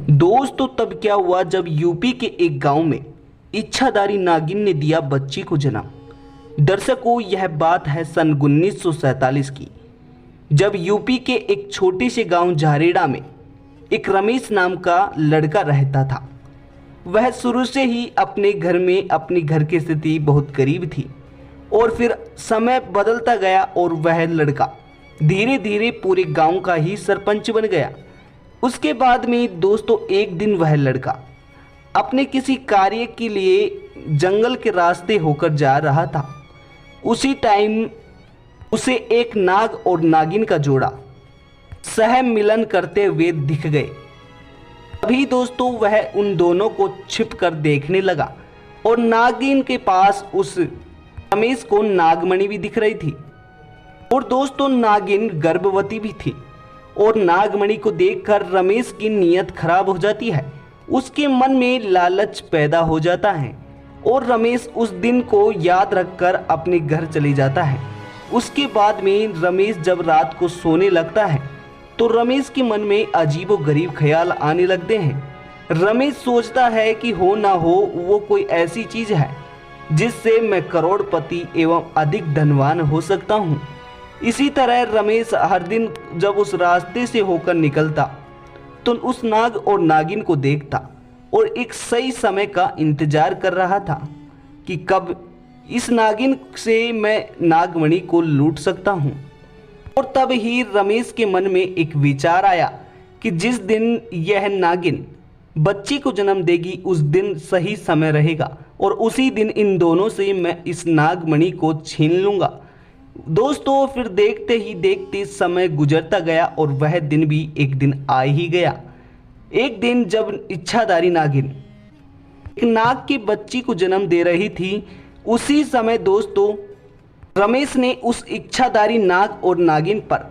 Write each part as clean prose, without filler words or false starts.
दोस्तों तब क्या हुआ जब यूपी के एक गांव में इच्छाधारी नागिन ने दिया बच्ची को जन्म। दर्शकों यह बात है सन 1947 की, जब यूपी के एक छोटे से गांव झारेड़ा में एक रमेश नाम का लड़का रहता था। वह शुरू से ही अपने घर में अपनी घर की स्थिति बहुत गरीब थी और फिर समय बदलता गया और वह लड़का धीरे धीरे पूरे गांव का ही सरपंच बन गया। उसके बाद में दोस्तों एक दिन वह लड़का अपने किसी कार्य के लिए जंगल के रास्ते होकर जा रहा था। उसी टाइम उसे एक नाग और नागिन का जोड़ा सह मिलन करते हुए दिख गए। अभी दोस्तों वह उन दोनों को छिप कर देखने लगा और नागिन के पास उस रमेश को नागमणि भी दिख रही थी। और दोस्तों नागिन गर्भवती भी थी और नागमणि को देखकर रमेश की नीयत खराब हो जाती है। उसके मन में लालच पैदा हो जाता है और रमेश उस दिन को याद रखकर अपने घर चले जाता है। उसके बाद में रमेश जब रात को सोने लगता है तो रमेश के मन में अजीबोगरीब ख्याल आने लगते हैं। रमेश सोचता है कि हो ना हो वो कोई ऐसी चीज है जिससे मैं करोड़पति एवं अधिक धनवान हो सकता हूँ। इसी तरह रमेश हर दिन जब उस रास्ते से होकर निकलता तो उस नाग और नागिन को देखता और एक सही समय का इंतजार कर रहा था कि कब इस नागिन से मैं नागमणि को लूट सकता हूँ। और तब ही रमेश के मन में एक विचार आया कि जिस दिन यह नागिन बच्ची को जन्म देगी उस दिन सही समय रहेगा और उसी दिन इन दोनों से मैं इस नागमणि को छीन लूँगा। दोस्तों फिर देखते ही देखते समय गुजरता गया और वह दिन भी एक दिन आ ही गया। एक दिन जब इच्छाधारी नागिन एक नाग की बच्ची को जन्म दे रही थी, उसी समय दोस्तों रमेश ने उस इच्छाधारी नाग और नागिन पर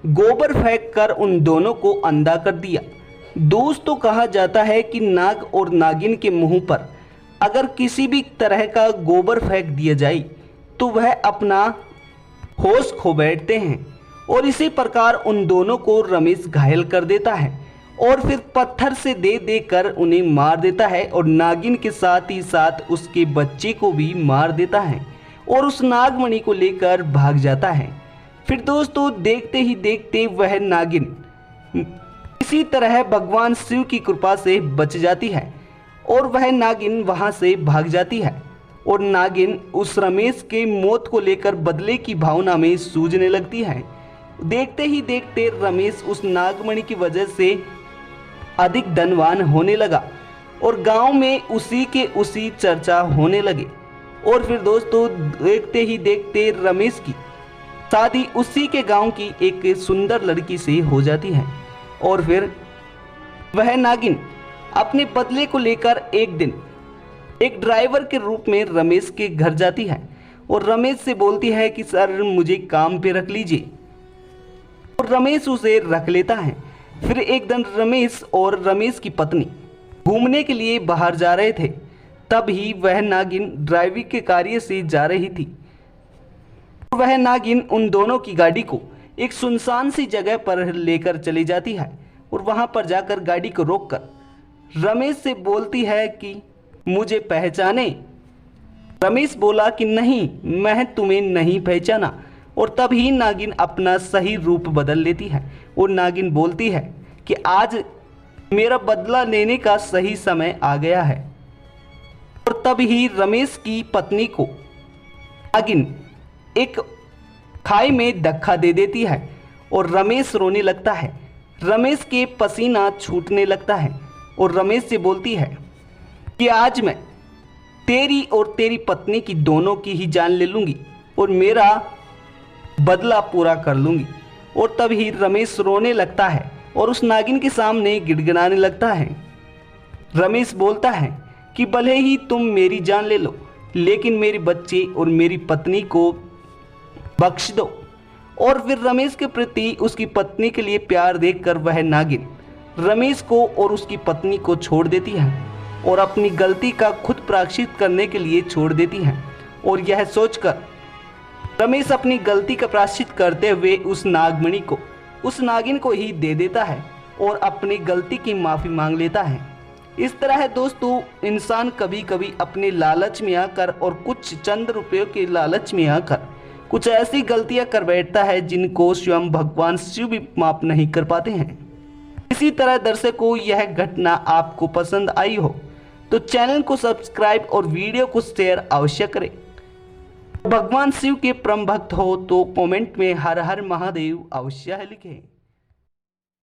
गोबर फेंक कर उन दोनों को अंधा कर दिया। दोस्तों कहा जाता है कि नाग और नागिन के मुंह पर अगर किसी भी तरह का गोबर फेंक दिया जाए तो वह अपना होश खो बैठते हैं और इसी प्रकार उन दोनों को रमेश घायल कर देता है और फिर पत्थर से दे देकर उन्हें मार देता है और नागिन के साथ ही साथ उसके बच्चे को भी मार देता है और उस नागमणि को लेकर भाग जाता है। फिर दोस्तों देखते ही देखते वह नागिन इसी तरह भगवान शिव की कृपा से बच जाती है और वह नागिन वहां से भाग जाती है और नागिन उस रमेश के मौत को लेकर बदले की भावना में सूझने लगती है। देखते ही देखते रमेश उस नागमणि की वजह से अधिक धनवान होने लगा और गांव में उसी चर्चा होने लगे। और फिर दोस्तों देखते ही देखते रमेश की शादी उसी के गांव की एक सुंदर लड़की से हो जाती है और फिर वह नागिन अपने बदले को लेकर एक दिन एक ड्राइवर के रूप में रमेश के घर जाती है और रमेश से बोलती है कि सर मुझे काम पे रख लीजिए और रमेश उसे रख लेता है। फिर एक दिन रमेश और रमेश की पत्नी घूमने के लिए बाहर जा रहे थे, तब ही वह नागिन ड्राइविंग के कार्य से जा रही थी। वह नागिन उन दोनों की गाड़ी को एक सुनसान सी जगह पर लेकर चली जाती है और वहां पर जाकर गाड़ी को रोककर रमेश से बोलती है कि मुझे पहचाने। रमेश बोला कि नहीं, मैं तुम्हें नहीं पहचाना। और तभी नागिन अपना सही रूप बदल लेती है और नागिन बोलती है कि आज मेरा बदला लेने का सही समय आ गया है। और तभी रमेश की पत्नी को नागिन एक खाई में धक्का दे देती है और रमेश रोने लगता है। रमेश के पसीना छूटने लगता है और रमेश से बोलती है कि आज मैं तेरी और तेरी पत्नी की दोनों की ही जान ले लूंगी और मेरा बदला पूरा कर लूंगी। और तभी रमेश रोने लगता है और उस नागिन के सामने गिड़गिड़ाने लगता है। रमेश बोलता है कि भले ही तुम मेरी जान ले लो लेकिन मेरे बच्चे और मेरी पत्नी को बख्श दो। और फिर रमेश के प्रति उसकी पत्नी के लिए प्यार देखकर वह नागिन रमेश को और उसकी पत्नी को छोड़ देती है और अपनी गलती का खुद प्रायश्चित करने के लिए छोड़ देती है। और यह सोचकर रमेश अपनी गलती का प्रायश्चित करते हुए उस नागमणि को उस नागिन को ही दे देता है और अपनी गलती की माफ़ी मांग लेता है। इस तरह है दोस्तों, इंसान कभी कभी अपने लालच में आकर और कुछ चंद रुपयों के लालच में आकर कुछ ऐसी गलतियां कर बैठता है जिनको स्वयं भगवान शिव भी माफ नहीं कर पाते हैं। इसी तरह दर्शकों, यह घटना आपको पसंद आई हो तो चैनल को सब्सक्राइब और वीडियो को शेयर अवश्य करें। भगवान शिव के परम भक्त हो तो कमेंट में हर हर महादेव अवश्य लिखें।